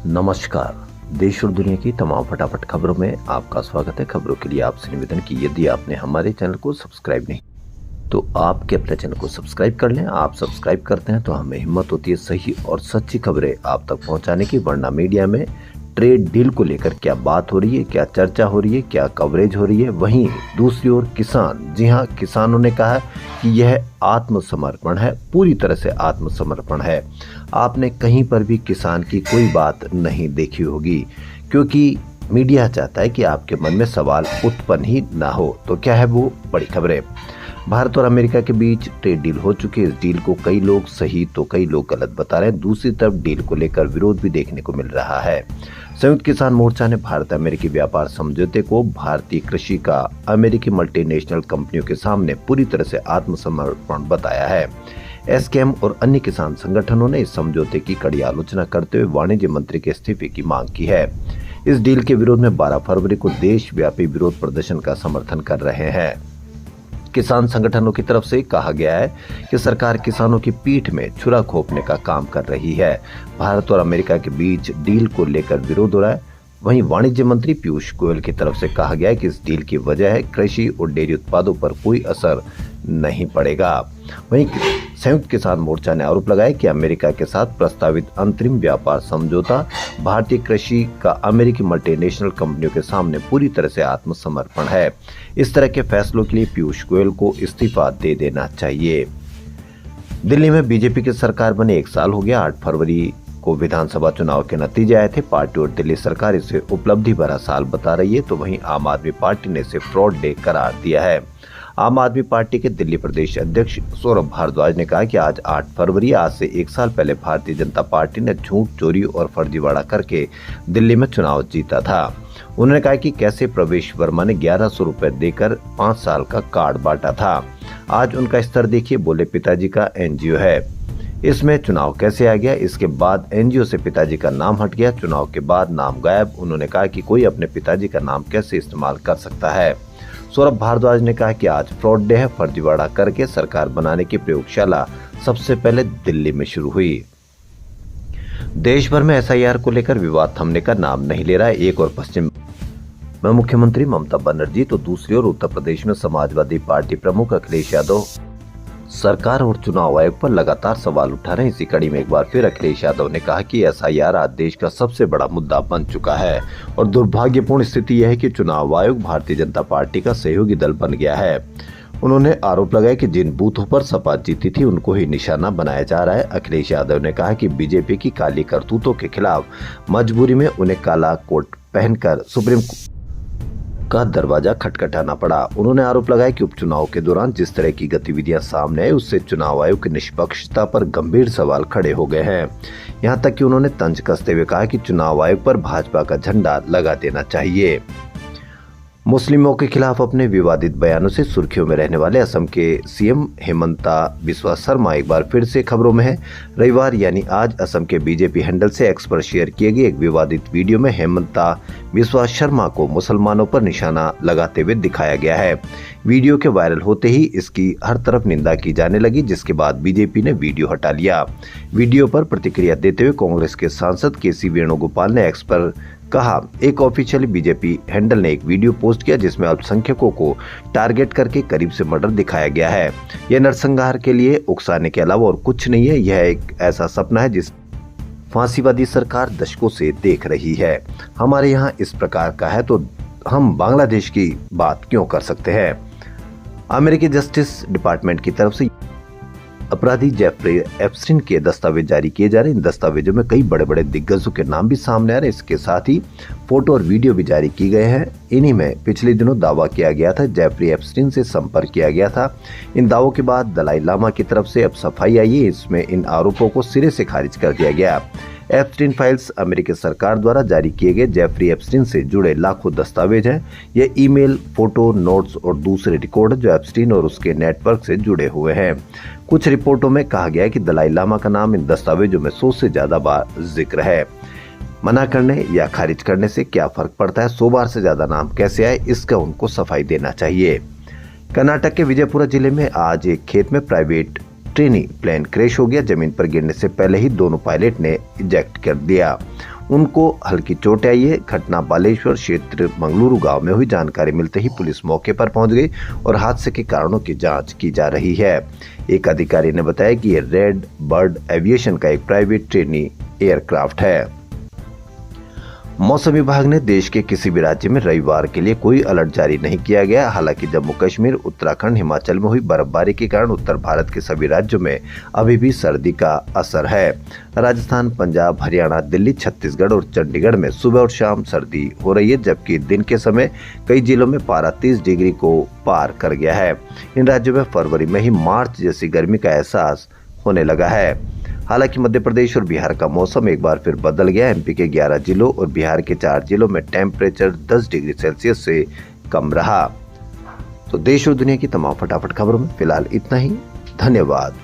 नमस्कार। देश और दुनिया की तमाम फटाफट खबरों में आपका स्वागत है। खबरों के लिए आपसे निवेदन कि यदि आपने हमारे चैनल को सब्सक्राइब नहीं तो आपके अपने चैनल को सब्सक्राइब कर लें। आप सब्सक्राइब करते हैं तो हमें हिम्मत होती है सही और सच्ची खबरें आप तक पहुंचाने की। वरना मीडिया में ट्रेड डील को लेकर क्या बात हो रही है, क्या चर्चा हो रही है, क्या कवरेज हो रही है, वहीं दूसरी ओर किसान, जी हाँ, किसानों ने कहा कि यह आत्मसमर्पण है, पूरी तरह से आत्मसमर्पण है। आपने कहीं पर भी किसान की कोई बात नहीं देखी होगी, क्योंकि मीडिया चाहता है कि आपके मन में सवाल उत्पन्न ही ना हो। तो क्या है वो बड़ी खबरें? भारत और अमेरिका के बीच ट्रेड डील हो चुकी है। इस डील को कई लोग सही तो कई लोग गलत बता रहे हैं। दूसरी तरफ डील को लेकर विरोध भी देखने को मिल रहा है। संयुक्त किसान मोर्चा ने भारत अमेरिकी व्यापार समझौते को भारतीय कृषि का अमेरिकी मल्टीनेशनल कंपनियों के सामने पूरी तरह से आत्मसमर्पण बताया है। एसकेएम और अन्य किसान संगठनों ने इस समझौते की कड़ी आलोचना करते हुए वाणिज्य मंत्री के इस्तीफे की मांग की है। इस डील के विरोध में 12 फरवरी को देशव्यापी विरोध प्रदर्शन का समर्थन कर रहे हैं। किसान संगठनों की तरफ से कहा गया है कि सरकार किसानों की पीठ में छुरा घोंपने का काम कर रही है। भारत और अमेरिका के बीच डील को लेकर विरोध हो रहा है। वहीं वाणिज्य मंत्री पीयूष गोयल की तरफ से कहा गया है कि इस डील की वजह है कृषि और डेयरी उत्पादों पर कोई असर नहीं पड़ेगा। वहीं संयुक्त किसान मोर्चा ने आरोप लगाया कि अमेरिका के साथ प्रस्तावित अंतरिम व्यापार समझौता भारतीय कृषि का अमेरिकी मल्टीनेशनल कंपनियों के सामने पूरी तरह से आत्मसमर्पण है। इस तरह के फैसलों के लिए पीयूष गोयल को इस्तीफा दे देना चाहिए। दिल्ली में बीजेपी की सरकार बने 1 साल हो गया। 8 फरवरी को विधानसभा चुनाव के नतीजे आए थे। पार्टी और दिल्ली सरकार इसे उपलब्धि भरा साल बता रही है, तो वहीं आम आदमी पार्टी ने इसे फ्रॉड डे करार दिया है। आम आदमी पार्टी के दिल्ली प्रदेश अध्यक्ष सौरभ भारद्वाज ने कहा कि आज 8 फरवरी, आज से 1 साल पहले भारतीय जनता पार्टी ने झूठ, चोरी और फर्जीवाड़ा करके दिल्ली में चुनाव जीता था। उन्होंने कहा कि कैसे प्रवेश वर्मा ने 1100 रुपए देकर 5 साल का कार्ड बांटा था। आज उनका स्तर देखिए, बोले पिताजी का एनजीओ है, इसमें चुनाव कैसे आ गया? इसके बाद एनजीओ से पिताजी का नाम हट गया, चुनाव के बाद नाम गायब। उन्होंने कहा कि कोई अपने पिताजी का नाम कैसे इस्तेमाल कर सकता है। सौरभ भारद्वाज ने कहा कि आज फ्रॉड डे है। फर्जीवाड़ा करके सरकार बनाने की प्रयोगशाला सबसे पहले दिल्ली में शुरू हुई। देश भर में एसआईआर को लेकर विवाद थमने का नाम नहीं ले रहा है। एक और पश्चिम में मुख्यमंत्री ममता बनर्जी तो दूसरी ओर उत्तर प्रदेश में समाजवादी पार्टी प्रमुख अखिलेश यादव सरकार और चुनाव आयोग पर लगातार सवाल उठा रहे हैं। इसी कड़ी में एक बार फिर अखिलेश यादव ने कहा कि एसआईआर आज देश का सबसे बड़ा मुद्दा बन चुका है और दुर्भाग्यपूर्ण स्थिति यह है कि चुनाव आयोग भारतीय जनता पार्टी का सहयोगी दल बन गया है। उन्होंने आरोप लगाया कि जिन बूथों पर सपा जीती थी उनको ही निशाना बनाया जा रहा है। अखिलेश यादव ने कहा कि बीजेपी की काली करतूतों के खिलाफ मजबूरी में उन्हें काला कोट पहनकर सुप्रीम का दरवाजा खटखटाना पड़ा। उन्होंने आरोप लगाया कि उपचुनाव के दौरान जिस तरह की गतिविधियां सामने आई उससे चुनाव आयोग की निष्पक्षता पर गंभीर सवाल खड़े हो गए हैं। यहां तक कि उन्होंने तंज कसते हुए कहा कि चुनाव आयोग पर भाजपा का झंडा लगा देना चाहिए। मुस्लिमों के खिलाफ अपने विवादित बयानों से सुर्खियों में रहने वाले असम के सीएम हेमंता बिस्वा शर्मा एक बार फिर से खबरों में है। रविवार यानी आज असम के बीजेपी हैंडल से एक्स पर शेयर किए गए एक विवादित वीडियो में हेमंता बिस्वा शर्मा को मुसलमानों पर निशाना लगाते हुए दिखाया गया है। वीडियो के वायरल होते ही इसकी हर तरफ निंदा की जाने लगी, जिसके बाद बीजेपी ने वीडियो हटा लिया। वीडियो पर प्रतिक्रिया देते हुए कांग्रेस के सांसद केसी वेणुगोपाल ने एक्स पर कहा, एक ऑफिशियल बीजेपी हैंडल ने एक वीडियो पोस्ट किया जिसमें अल्पसंख्यकों को टारगेट करके करीब से मर्डर दिखाया गया है। यह नरसंहार के लिए उकसाने के अलावा और कुछ नहीं है। यह एक ऐसा सपना है जिस फांसीवादी सरकार दशकों से देख रही है। हमारे यहाँ इस प्रकार का है तो हम बांग्लादेश की बात क्यों कर सकते हैं? अमेरिकी जस्टिस डिपार्टमेंट की तरफ से अपराधी जेफरी एप्स्टीन के दस्तावेज जारी किए जा रहे हैं। इन दस्तावेजों में कई बड़े बड़े दिग्गजों के नाम भी सामने आ रहे हैं। इसके साथ ही फोटो और वीडियो भी जारी की गए हैं। इन्हीं में पिछले दिनों दावा किया गया था जेफरी एप्स्टीन से संपर्क किया गया था। इन दावों के बाद दलाई लामा की तरफ से अब सफाई आई है। इसमें इन आरोपों को सिरे से खारिज कर दिया गया। एप्स्टीन फाइल्स अमेरिकी सरकार द्वारा जारी किए गए जेफरी एप्स्टीन से जुड़े लाखों दस्तावेज हैं। ये ईमेल, फोटो, नोट्स और दूसरे रिकॉर्ड जो एप्स्टीन और उसके नेटवर्क से जुड़े हुए हैं। कुछ रिपोर्टों में कहा गया है कि दलाई लामा का नाम इन दस्तावेजों में 100 से ज्यादा बार जिक्र है। मना करने या खारिज करने से क्या फर्क पड़ता है? 100 बार से ज्यादा नाम कैसे आए, इसका उनको सफाई देना चाहिए। कर्नाटक के विजयपुरा जिले में आज एक खेत में प्राइवेट ट्रेनी प्लेन क्रैश हो गया। जमीन पर गिरने से पहले ही दोनों पायलट ने इजेक्ट कर दिया। उनको हल्की चोट आई है। घटना बालेश्वर क्षेत्र मंगलुरु गांव में हुई। जानकारी मिलते ही पुलिस मौके पर पहुंच गई और हादसे के कारणों की जांच की जा रही है। एक अधिकारी ने बताया कि यह रेड बर्ड एविएशन का एक प्राइवेट ट्रेनी एयरक्राफ्ट है। मौसम विभाग ने देश के किसी भी राज्य में रविवार के लिए कोई अलर्ट जारी नहीं किया गया। हालांकि जम्मू कश्मीर, उत्तराखंड, हिमाचल में हुई बर्फबारी के कारण उत्तर भारत के सभी राज्यों में अभी भी सर्दी का असर है। राजस्थान, पंजाब, हरियाणा, दिल्ली, छत्तीसगढ़ और चंडीगढ़ में सुबह और शाम सर्दी हो रही है, जबकि दिन के समय कई जिलों में पारा 30 डिग्री को पार कर गया है। इन राज्यों में फरवरी में ही मार्च जैसी गर्मी का एहसास होने लगा है। हालांकि मध्य प्रदेश और बिहार का मौसम एक बार फिर बदल गया। एमपी के 11 जिलों और बिहार के 4 जिलों में टेम्परेचर 10 डिग्री सेल्सियस से कम रहा। तो देश और दुनिया की तमाम फटाफट खबरों में फिलहाल इतना ही। धन्यवाद।